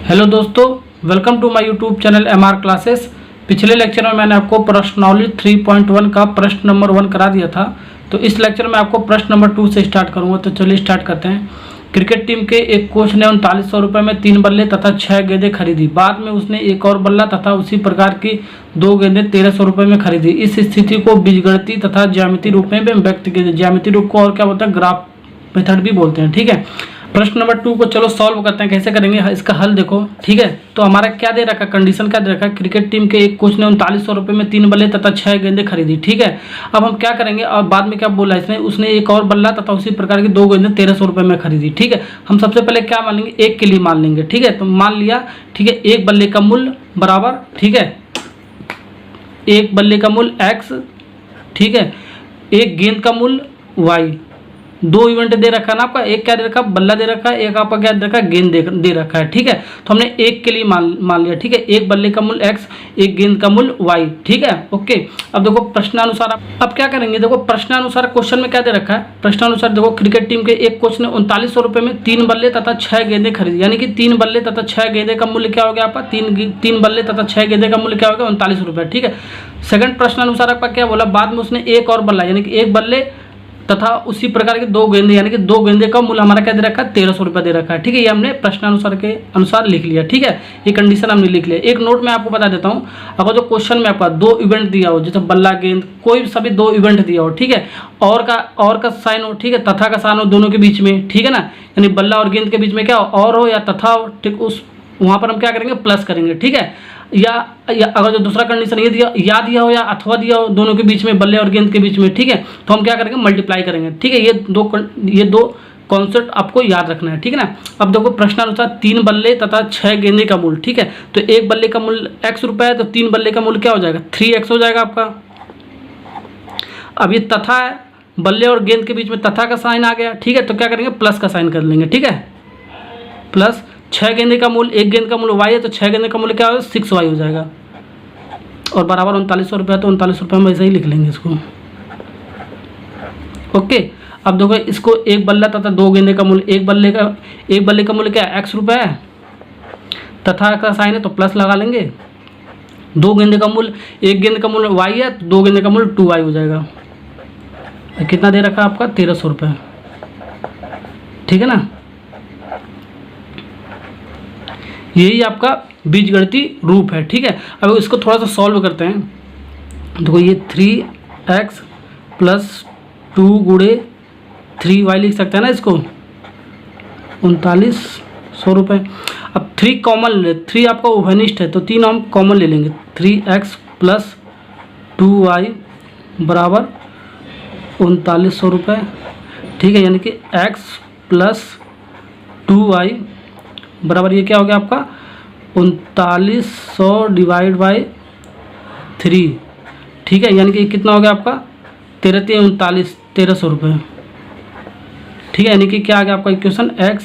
Hello दोस्तों, welcome to my YouTube channel MR classes. पिछले lecture में मैंने आपको प्रश्नावली 3.1 का प्रश्न नंबर 1 करा दिया था। तो इस लेक्चर में आपको प्रश्न नंबर 2 से स्टार्ट करूंगा। तो चलिए स्टार्ट करते हैं। क्रिकेट टीम के एक कोच ने 3900 रुपये में 3 बल्ले तथा 6 गेंदें खरीदी। बाद में उसने एक और बल्ला तथा उसी प्रकार की 2 गेंदें 1300 रुपये में खरीदी। इस स्थिति को बीजगणितीय तथा ज्यामितीय रूप में व्यक्त किया। ज्यामितीय रूप को और क्या बोलते हैं, ग्राफ मेथड भी बोलते हैं। ठीक है, प्रश्न नंबर 2 को चलो सॉल्व करते हैं। कैसे करेंगे, इसका हल देखो। ठीक है, तो हमारा क्या दे रखा, कंडीशन क्या दे रखा है, क्रिकेट टीम के एक कोच ने 3900 रुपये में 3 बल्ले तथा 6 गेंदें खरीदी। ठीक है, अब हम क्या करेंगे, और बाद में क्या बोला इसने, उसने एक और बल्ला तथा उसी प्रकार की 2 गेंदें 1300 रुपये में खरीदी। ठीक है, हम सबसे पहले क्या मान लेंगे, एक के लिए मान लेंगे। ठीक है, तो मान लिया। ठीक है, एक बल्ले का मूल्य बराबर, ठीक है, एक बल्ले का मूल्य x, ठीक है, एक गेंद का मूल्य y। 2 इवेंट दे रखा है ना आपका, एक क्या दे रखा है, बल्ला दे रखा है, एक आपका क्या दे रखा है, गेंद दे रखा है। ठीक है, तो हमने एक के लिए मान लिया। ठीक है, एक बल्ले का मूल्य x, एक गेंद का मूल्य y। ठीक है, ओके। अब देखो प्रश्नानुसार अब क्या करेंगे, देखो प्रश्नानुसार क्वेश्चन में क्या दे रखा है, प्रश्नानुसार देखो क्रिकेट टीम के एक कोच ने 3900 रुपये में 3 बल्ले तथा 6 गेंदें खरीदी। यानी कि 3 बल्ले तथा 6 गेंदे का मूल्य क्या हो गया आपका, 3 बल्ले तथा 6 गेंदे का मूल्य क्या हो गया, 39 रुपये। ठीक है, सेकंड प्रश्नानुसार आपका क्या बोला, बाद में उसने एक और बल्ला यानी कि एक बल्ले तथा उसी प्रकार के 2 गेंदे यानी कि 2 गेंदे का मूल्य हमारा क्या दे रखा है, 1300 रुपये दे रखा है। ठीक है, ये हमने प्रश्नानुसार के अनुसार लिख लिया। ठीक है, ये कंडीशन हमने लिख लिया। एक नोट मैं आपको बता देता हूँ, अगर जो क्वेश्चन में आपका 2 इवेंट दिया हो, जैसे बल्ला गेंद, कोई सभी 2 इवेंट दिया हो, ठीक है, और का साइन हो, ठीक है, तथा का साइन हो दोनों के बीच में, ठीक है ना, यानी बल्ला और गेंद के बीच में क्या हो, और हो या तथा हो, ठीक, उस वहाँ पर हम क्या करेंगे, प्लस करेंगे। ठीक है, या अगर जो दूसरा कंडीशन ये दिया, या दिया हो या अथवा दिया हो दोनों के बीच में, बल्ले और गेंद के बीच में, ठीक है, तो हम क्या करेंगे, मल्टीप्लाई करेंगे। ठीक है, ये दो कॉन्सेप्ट आपको याद रखना है। ठीक है ना। अब देखो प्रश्नानुसार 3 बल्ले तथा 6 गेंदे का मूल्य, ठीक है, तो एक बल्ले का मूल्य x रुपये है, तो 3 बल्ले का मूल्य क्या हो जाएगा, 3x हो जाएगा आपका। अब ये तथा है, बल्ले और गेंद के बीच में तथा का साइन आ गया। ठीक है, तो क्या करेंगे, प्लस का साइन कर लेंगे। ठीक है, प्लस 6 गेंदे का मूल्य, एक गेंद का मूल्य y है, तो 6 गेंदे का मूल्य क्या होगा, 6y हो जाएगा, और बराबर 3900 रुपये, तो 3900 रुपये हम ऐसे ही लिख लेंगे इसको। ओके, अब देखो इसको एक बल्ला तथा 2 गेंदे का मूल्य, एक बल्ले का मूल्य क्या है, x रुपये है, तथा का साइन है तो प्लस लगा लेंगे। 2 गेंदे का मूल्य, एक गेंद का मूल्य y है, तो 2 गेंदे का मूल्य 2y हो जाएगा। कितना दे रखा है आपका, 1300 रुपये। ठीक है ना, यही आपका बीजगणितीय रूप है। ठीक है, अब इसको थोड़ा सा सॉल्व करते हैं। देखो ये 3x प्लस 2 गुणे 3y लिख सकते हैं ना इसको, 3900 रुपये। अब 3 कॉमन ले, 3 आपका उभयनिष्ठ है, तो 3 हम कॉमन ले लेंगे। 3x प्लस 2y बराबर 3900 रुपये। ठीक है, यानी कि x प्लस 2y बराबर ये क्या हो गया आपका, 3900 डिवाइड बाई 3। ठीक है, यानी कि कितना हो गया आपका, 1300 रुपये। ठीक है, यानी कि क्या आ गया आपका इक्वेशन, x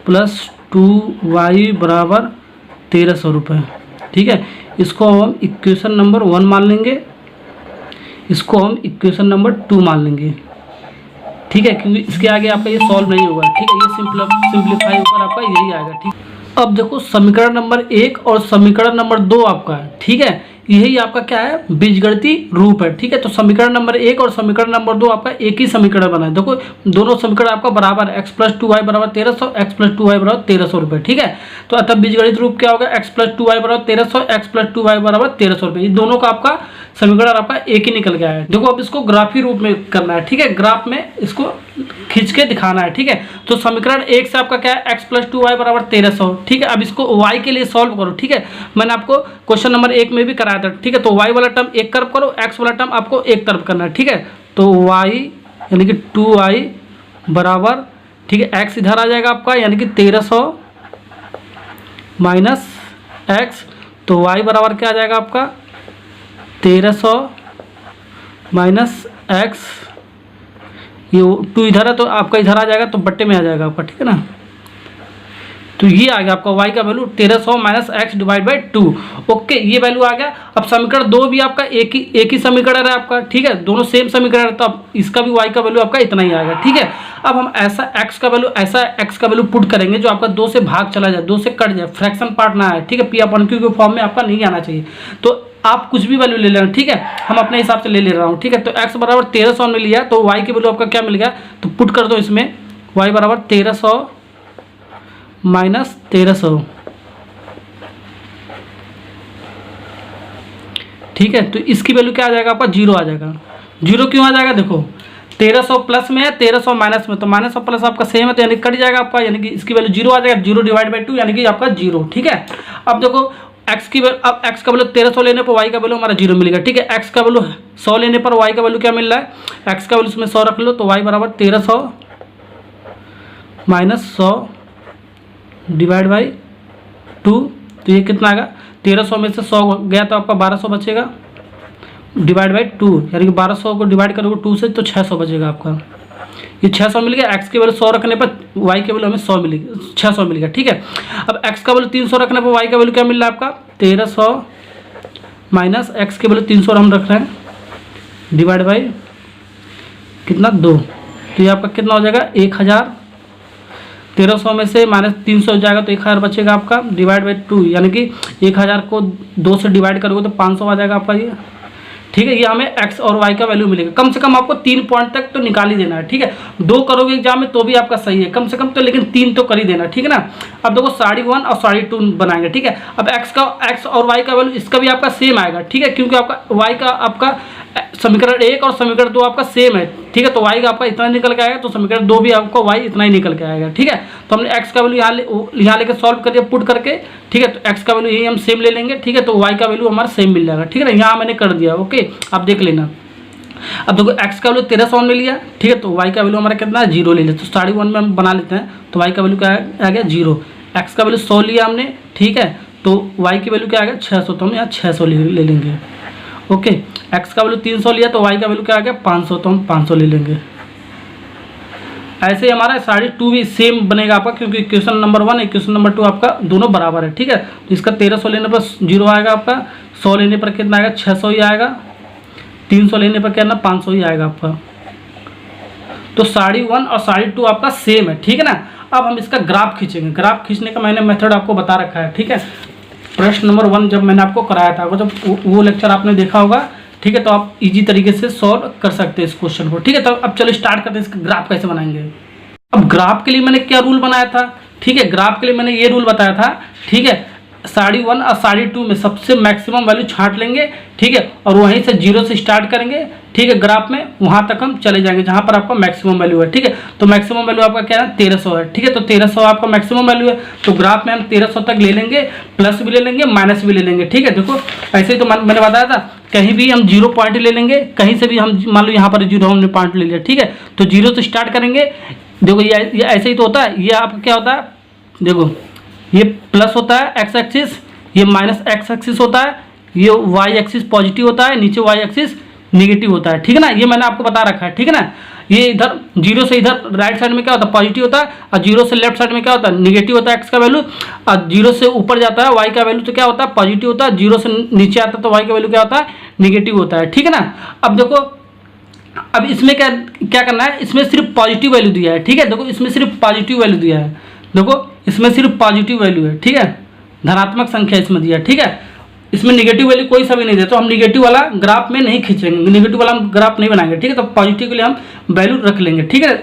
प्लस 2y बराबर 1300 रुपये। ठीक है, इसको हम इक्वेशन नंबर 1 मान लेंगे, इसको हम इक्वेशन नंबर 2 मान लेंगे। ठीक है, क्योंकि इसके आगे आपका ये सॉल्व नहीं होगा। ठीक है, ये सिंप्लीफाई होकर आपका यही आएगा। ठीक, अब देखो समीकरण नंबर 1 और समीकरण नंबर 2 आपका है। ठीक है, यही आपका क्या है, बीजगणितीय रूप है। ठीक है, तो समीकरण नंबर 1 और समीकरण नंबर 2 आपका एक ही समीकरण बना है। देखो दोनों समीकरण आपका बराबर, x प्लस 2y बराबर 1300, x प्लस 2y बराबर 1300 रुपये। ठीक है, तो अतः बीजगणित रूप क्या होगा, x प्लस 2y बराबर 1300, x प्लस 2y बराबर 1300 रुपये। ये दोनों का आपका समीकरण आपका एक ही निकल गया है। देखो अब इसको ग्राफी रूप में करना है। ठीक है, ग्राफ में इसको खींच के दिखाना है। ठीक है, तो समीकरण 1 से आपका क्या है, x प्लस 2y बराबर 1300। ठीक है, अब इसको y के लिए सॉल्व करो। ठीक है, मैंने आपको क्वेश्चन नंबर 1 में भी कराया था। ठीक है, तो y वाला टर्म एक तरफ करो, x वाला टर्म आपको एक तरफ करना है। ठीक है, तो y यानी कि 2y बराबर, ठीक है, x इधर आ जाएगा आपका, यानी कि 1300 माइनस x, तो y बराबर क्या आ जाएगा आपका, 1300 माइनस x, ये 2 इधर है तो आपका इधर आ जाएगा, तो बट्टे में आ जाएगा आपका। ठीक है ना, तो ये आ गया आपका y का value 1300 minus x divide by 2। Okay, ये वैल्यू आ गया। अब समीकरण 2 भी आपका एक ही समीकरण है आपका। ठीक है, दोनों सेम समीकरण है, तो अब इसका भी y का वैल्यू आपका इतना ही आएगा। ठीक है, अब हम ऐसा x का वैल्यू पुट करेंगे जो आपका 2 से भाग चला जाए, 2 से कट जाए, फ्रैक्शन पार्ट ना आए, ठीक है, P/Q के फॉर्म में आपका नहीं आना चाहिए। तो आप कुछ भी वैल्यू ले लेना, ठीक है, हम अपने हिसाब से ले रहा हूँ, ठीक है। तो x बराबर 1300 हमने लिया, तो y की वैल्यू आपका क्या मिल गया, तो पुट कर दो इसमें, y बराबर 1300 माइनस 1300, ठीक है। तो इसकी वैल्यू क्या आ जाएगा आपका, 0 आ जाएगा। 0 क्यों आ जाएगा, देखो 1300 प्लस में है, 1300 माइनस में, तो माइनस और प्लस आपका सेम है, तो यानी कट जाएगा आपका, यानी कि इसकी वैल्यू 0 आ जाएगा। 0 डिवाइड बाई 2 यानी कि आपका 0, ठीक है। अब देखो x की वैल्यू, अब x का वैल्यू 1300 लेने पर y का वैल्यू हमारा 0 मिलेगा, ठीक है। x का वैल्यू 100 लेने पर y का वैल्यू क्या मिल रहा है, x का वैल्यू इसमें 100 रख लो, तो y बराबर 1300 माइनस 100 डिवाइड बाई 2, तो ये कितना आएगा, 1300 में से 100 गया तो आपका 1200 बचेगा, डिवाइड बाई 2, यानी कि 1200 को डिवाइड करोगे 2 से तो 600 बचेगा आपका। ये 600 मिल गया। x की वैल्यू 100 रखने पर y की वैल्यू हमें 100 मिलेगी, 600 मिल गया, ठीक है। अब x का वैल्यू 300 रखने पर y का वैल्यू क्या मिल रहा है आपका, 1300 माइनस x की वैल्यू 300 हम रख रहे हैं, डिवाइड बाई कितना 2, तो ये आपका कितना हो जाएगा 1000। 1300 में से माइनस 300 हो जाएगा तो 1000 बचेगा आपका, डिवाइड बाई 2, यानी कि 1000 को 2 से डिवाइड करोगे तो 500 आ जाएगा आपका ये, ठीक है। ये हमें x और y का वैल्यू मिलेगा। कम से कम आपको 3 पॉइंट तक तो निकाल ही देना है, ठीक है। 2 करोगे एग्जाम में तो भी आपका सही है, कम से कम तो, लेकिन 3 तो कर ही देना, ठीक है ना। अब देखो 1.5 और 2.5 बनाएंगे, ठीक है। अब x और y का वैल्यू इसका भी आपका सेम आएगा, ठीक है, क्योंकि आपका y का आपका समीकरण 1 और समीकरण 2 आपका सेम है, ठीक है। तो y का आपका इतना निकल के आएगा, तो समीकरण 2 भी आपको y इतना ही निकल के आएगा, ठीक है। तो हमने x का वैल्यू यहाँ लेके सॉल्व कर दिया पुट करके, ठीक है। तो x का वैल्यू यही हम सेम ले लेंगे, ठीक है। तो y का वैल्यू हमारा सेम मिल जाएगा, ठीक है ना। यहाँ मैंने कर दिया, ओके, आप देख लेना। अब देखो x का वैल्यू 1300 में लिया, ठीक है, तो y का वैल्यू हमारा कितना है, 0 ले लेते, तो 1.5 में हम बना लेते हैं, तो y का वैल्यू क्या आ गया 0। x का वैल्यू 100 लिया हमने, ठीक है, तो y की वैल्यू क्या आ गया 600, तो हम यहाँ 600 ले लेंगे, ओके। x का वैल्यू 300 लिया, तो y का वैल्यू क्या आ गया 500, तो हम 500 ले लेंगे। ऐसे ही हमारा 2.5 भी सेम बनेगा आपका, क्योंकि इक्वेशन नंबर 1 इक्वेशन नंबर 2 आपका दोनों बराबर है, ठीक है। तो इसका 1300 लेने पर 0 आएगा आपका, 100 लेने पर कितना आएगा 600 ही आएगा, 300 लेने पर क्या ना 500 ही आएगा आपका। तो 1.5 और 2.5 आपका सेम है, ठीक है ना। अब हम इसका ग्राफ खींचेंगे। ग्राफ खींचने का मैंने मेथड आपको बता रखा है, ठीक है। प्रश्न नंबर 1 जब मैंने आपको कराया था, जब वो लेक्चर आपने देखा होगा, ठीक है, तो आप इजी तरीके से सॉल्व कर सकते हैं इस क्वेश्चन को, ठीक है। तो अब चलो स्टार्ट करते हैं, इसका ग्राफ कैसे बनाएंगे। अब ग्राफ के लिए मैंने क्या रूल बनाया था, ठीक है, ग्राफ के लिए मैंने ये रूल बताया था, ठीक है। 1.5 और 2.5 में सबसे मैक्सिमम वैल्यू छांट लेंगे, ठीक है, और वहीं से 0 से स्टार्ट करेंगे, ठीक है, ग्राफ में वहां तक हम चले जाएंगे जहां पर आपका मैक्सिमम वैल्यू है, ठीक है। तो मैक्सिमम वैल्यू आपका क्या है 1300 है, ठीक है। तो 1300 आपका मैक्सिमम वैल्यू है, तो ग्राफ में हम 1300 तक ले लेंगे, प्लस भी ले लेंगे, माइनस भी ले लेंगे, ठीक है। देखो ऐसे ही तो मैंने बताया था, कहीं भी हम 0 पॉइंट ले लेंगे, कहीं से भी हम मान लो यहाँ पर 0 हमने पॉइंट ले लिया, ठीक है। तो 0 से स्टार्ट करेंगे, देखो ये ऐसे ही तो होता है। ये आपका क्या होता है, देखो ये प्लस होता है एक्स एक्सिस, ये माइनस एक्स एक्सिस होता है, ये वाई एक्सिस पॉजिटिव होता है, नीचे वाई एक्सिस निगेटिव होता है, ठीक है ना। ये मैंने आपको बता रखा है, ठीक है ना। ये इधर 0 से इधर राइट साइड में क्या होता है पॉजिटिव होता है, और 0 से लेफ्ट साइड में क्या होता है निगेटिव होता है एक्स का वैल्यू, और 0 से ऊपर जाता है वाई का वैल्यू तो क्या होता है पॉजिटिव होता है, 0 से नीचे आता है तो वाई का वैल्यू क्या होता है निगेटिव होता है, ठीक है ना। अब देखो अब इसमें क्या करना है, इसमें सिर्फ पॉजिटिव वैल्यू दिया है, ठीक है। देखो इसमें सिर्फ पॉजिटिव वैल्यू दिया है, देखो इसमें सिर्फ पॉजिटिव वैल्यू है, ठीक है, धनात्मक संख्या इसमें दिया है, ठीक है। इसमें निगेटिव वैल्यू कोई सा भी नहीं दिया, तो हम निगेटिव वाला ग्राफ में नहीं खींचेंगे, निगेटिव वाला हम ग्राफ नहीं बनाएंगे, ठीक है। तो पॉजिटिव के लिए हम वैल्यू रख लेंगे, ठीक है।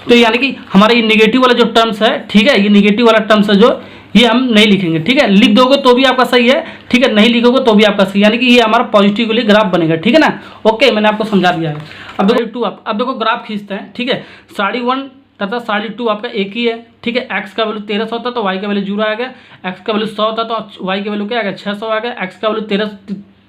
तो यानी कि हमारा ये निगेटिव वाला जो टर्म्स है, ठीक है, ये निगेटिव वाला टर्म्स है जो ये हम नहीं लिखेंगे, ठीक है। लिख दोगे तो भी आपका सही है, ठीक है, नहीं लिखोगे तो भी आपका सही, यानी कि ये हमारा पॉजिटिव के लिए ग्राफ बनेगा, ठीक है ना। ओके, मैंने आपको समझा दिया है। अब देखो अब देखो ग्राफ खींचते हैं, ठीक है। 1.5 तथा 2.5 आपका एक ही है, ठीक है। एक्स का वैल्यू 1300 होता तो वाई का वैल्यू 0 आ गया, एक्स का वैल्यू 100 होता तो वाई का वैल्यू क्या आ गया 600 आ गया, एक्स का वैल्यू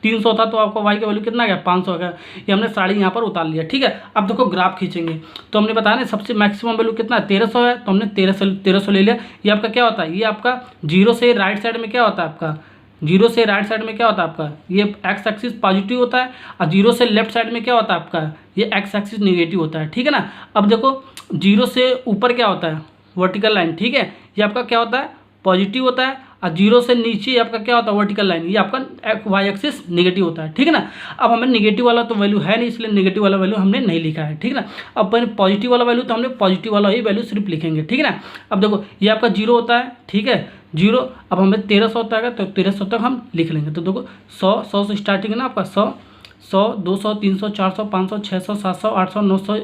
300 था तो आपका वाई का वैल्यू कितना आ गया 500 आ गया। ये हमने 1.5 यहाँ पर उतार लिया, ठीक है। अब देखो ग्राफ खींचेंगे, तो हमने बताया ना सबसे मैक्सिमम वैल्यू कितना है 1300 है, तो हमने 1300 ले लिया। ये आपका क्या होता है, ये आपका 0 से राइट साइड में क्या होता है आपका 0 से राइट साइड में क्या होता है आपका ये एक्स एक्सिस पॉजिटिव होता है, और 0 से लेफ्ट साइड में क्या होता है आपका ये एक्स एक्सिस निगेटिव होता है, ठीक है ना। अब देखो 0 से ऊपर क्या होता है वर्टिकल लाइन, ठीक है, ये आपका क्या होता है पॉजिटिव होता है, और 0 से नीचे आपका क्या होता है वर्टिकल लाइन, ये आपका वाई एक्सिस नेगेटिव होता है, ठीक है ना। अब हमें नेगेटिव वाला तो वैल्यू है नहीं, इसलिए नेगेटिव वाला वैल्यू हमने नहीं लिखा है, ठीक है ना। अब पॉजिटिव वाला वैल्यू तो हमने पॉजिटिव वाला ही वैल्यू सिर्फ लिखेंगे, ठीक है ना। अब देखो ये आपका 0 होता है, ठीक है 0, अब हमें 1300 होता है तो 1300 तक हम लिख लेंगे। तो देखो 100 से स्टार्टिंग है ना आपका 100 200 300 400 500 600 700 800 900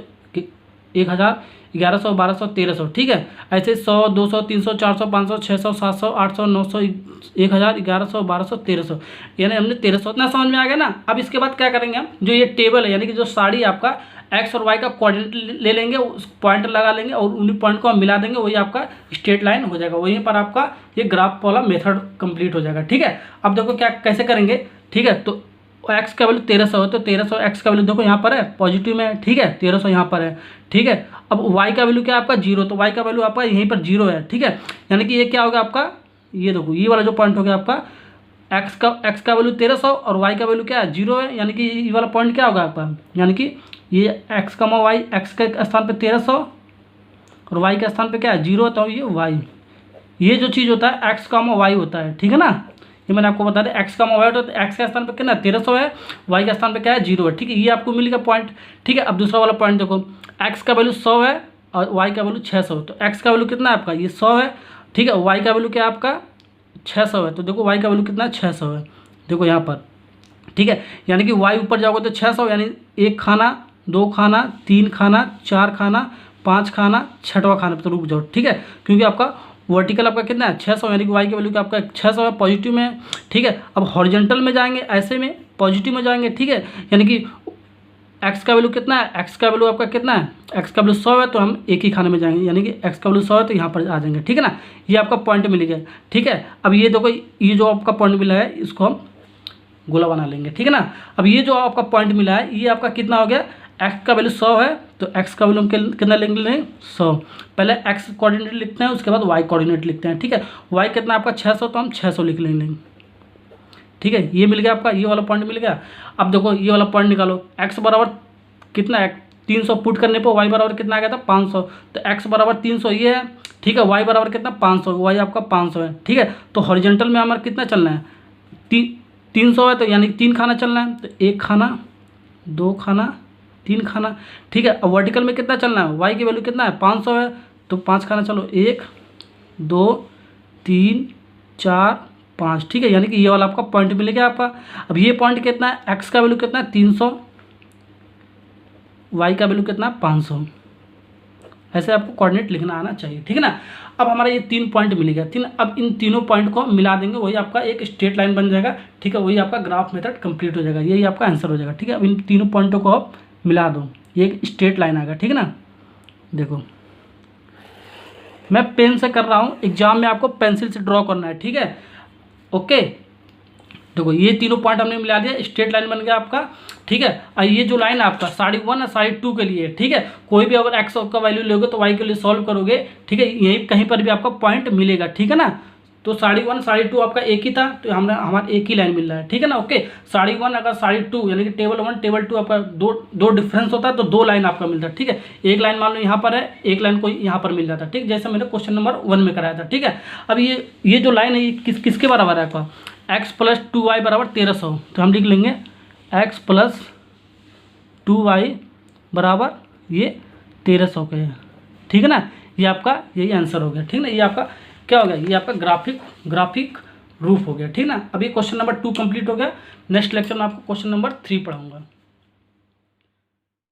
1000 1100 1200 1300, ठीक है। ऐसे 100 200 300 400 500 600 700 800 900 1000 1100 1200 1300, यानी हमने 1300 इतना समझ में आ गया ना। अब इसके बाद क्या करेंगे हम, जो ये टेबल है यानी कि जो साड़ी आपका एक्स और वाई का कोऑर्डिनेट ले लेंगे, उस पॉइंट लगा लेंगे और उन्हीं पॉइंट को हम मिला देंगे, वही आपका स्ट्रेट लाइन हो जाएगा। वहीं पर आपका ये ग्राफ वाला मेथड कंप्लीट हो जाएगा, ठीक है। अब देखो क्या कैसे करेंगे, ठीक है। तो एक्स का वैल्यू 1300 है, तो 1300 एक्स का वैल्यू देखो यहाँ पर है पॉजिटिव में, ठीक है 1300 यहाँ पर है, ठीक है। अब वाई का वैल्यू क्या है आपका 0, तो वाई का वैल्यू आपका यहीं पर 0 है, ठीक है। यानी कि ये क्या होगा आपका, ये देखो ये वाला जो पॉइंट हो गया आपका एक्स का वैल्यू 1300 और वाई का वैल्यू क्या है 0 है, यानी कि ये वाला पॉइंट क्या होगा आपका, यानी कि ये एक्स का वाई, एक्स के स्थान पर 1300 और वाई के स्थान पर क्या है 0, तो ये वाई, ये जो चीज़ होता है एक्स का वाई होता है, ठीक है ना। ये मैंने आपको बता दिया एक्स का वाई होता है, तो एक्स के स्थान पर कितना 1300 है, वाई के स्थान पर क्या है 0 है, ठीक है। ये आपको मिल गया पॉइंट, ठीक है। अब दूसरा वाला पॉइंट देखो, एक्स का वैल्यू 100 है और वाई का वैल्यू 600 है, तो एक्स का वैल्यू कितना है आपका ये 100 है, ठीक है। वाई का वैल्यू क्या है आपका 600 है, तो देखो वाई का वैल्यू कितना है 600 है, देखो यहाँ पर, ठीक है। यानी कि वाई ऊपर जाओगे तो 600, यानी 1 खाना 2 खाना 3 खाना 4 खाना 5 खाना 6वां खाना पे तो रुक जाओ, ठीक है। क्योंकि आपका वर्टिकल आपका कितना है 600, यानी कि वाई की वैल्यू का आपका 600 है, पॉजिटिव में, ठीक है। अब हॉरिजॉन्टल में जाएंगे, ऐसे में पॉजिटिव में जाएंगे, ठीक है। यानी कि एक्स का वैल्यू कितना है, एक्स का वैल्यू आपका कितना है, एक्स का वैल्यू 100 है, तो हम एक ही खाने में जाएंगे, यानी कि एक्स का वैल्यू 100 है तो यहाँ पर आ जाएंगे, ठीक है ना। ये आपका पॉइंट मिल गया, ठीक है। अब ये देखो ये जो आपका पॉइंट मिला है इसको हम गोला बना लेंगे, ठीक है ना। अब ये जो आपका पॉइंट मिला है ये आपका कितना हो गया, एक्स का वैल्यू 100 है, तो एक्स का वैल्यू हम कितना लेंगे 100, पहले एक्स कोऑर्डिनेट लिखते हैं, उसके बाद वाई कोऑर्डिनेट लिखते हैं, ठीक है। वाई कितना आपका 600, तो हम 600 लिख लेंगे, ठीक है। ये मिल गया आपका, ये वाला पॉइंट मिल गया। अब देखो ये वाला पॉइंट निकालो, एक्स बराबर कितना है 300 पुट करने पर वाई बराबर कितना आ गया था 500, तो एक्स बराबर 300 ये है, ठीक है। वाई बराबर कितना 500, वाई आपका 500 है, ठीक है। तो हॉरिजॉन्टल में हमारा कितना चलना है 300 है, तो यानी 3 खाना चलना है, तो 1 खाना 2 खाना 3 खाना, ठीक है। अब वर्टिकल में कितना चलना है, वाई की वैल्यू कितना है 500 है, तो 5 खाना चलो 1 2 3 4 5, ठीक है। यानी कि ये वाला आपका पॉइंट मिल गया आपका। अब ये पॉइंट कितना है, एक्स का वैल्यू कितना है 300, वाई का वैल्यू कितना है 500, ऐसे आपको कोऑर्डिनेट लिखना आना चाहिए, ठीक है ना। अब हमारा ये 3 पॉइंट मिल गया, ठीक है। अब इन तीनों पॉइंट को मिला देंगे, वही आपका एक स्ट्रेट लाइन बन जाएगा, ठीक है। वही आपका ग्राफ मेथड कंप्लीट हो जाएगा, यही आपका आंसर हो जाएगा, ठीक है। अब इन तीनों पॉइंटों को आप मिला दो, ये एक स्ट्रेट लाइन आएगा, ठीक है ना। देखो मैं पेन से कर रहा हूँ, एग्जाम में आपको पेंसिल से ड्रॉ करना है, ठीक है, ओके। देखो ये तीनों पॉइंट हमने मिला दिया, स्ट्रेट लाइन बन गया आपका, ठीक है। और ये जो लाइन आपका 1.5 और 2.5 के लिए, ठीक है। कोई भी अगर एक्स का वैल्यू लोगे तो वाई के लिए सॉल्व करोगे, ठीक है। यहीं कहीं पर भी आपका पॉइंट मिलेगा, ठीक है ना। तो 1.5 2.5 आपका एक ही था, तो हमारा एक ही लाइन मिल रहा है, ठीक है ना, ओके। 1.5 अगर 2.5 यानी कि टेबल 1 टेबल 2 आपका दो डिफरेंस होता है, तो 2 लाइन आपका मिलता है, ठीक है। एक लाइन मान लो यहाँ पर है, एक लाइन को यहाँ पर मिल जाता है, ठीक, जैसे मैंने क्वेश्चन नंबर 1 में कराया था, ठीक है। अब ये जो लाइन है ये किसके बराबर है आपका, x + 2y बराबर 1300, तो हम लिख लेंगे x + 2y बराबर ये 1300 के है, ठीक है ना। ये आपका यही आंसर हो गया, ठीक है ना। ये आपका क्या हो गया, ये आपका ग्राफिक रूप हो गया, ठीक है ना। अभी क्वेश्चन नंबर 2 कंप्लीट हो गया। नेक्स्ट लेक्चर में आपको क्वेश्चन नंबर 3 पढ़ाऊंगा।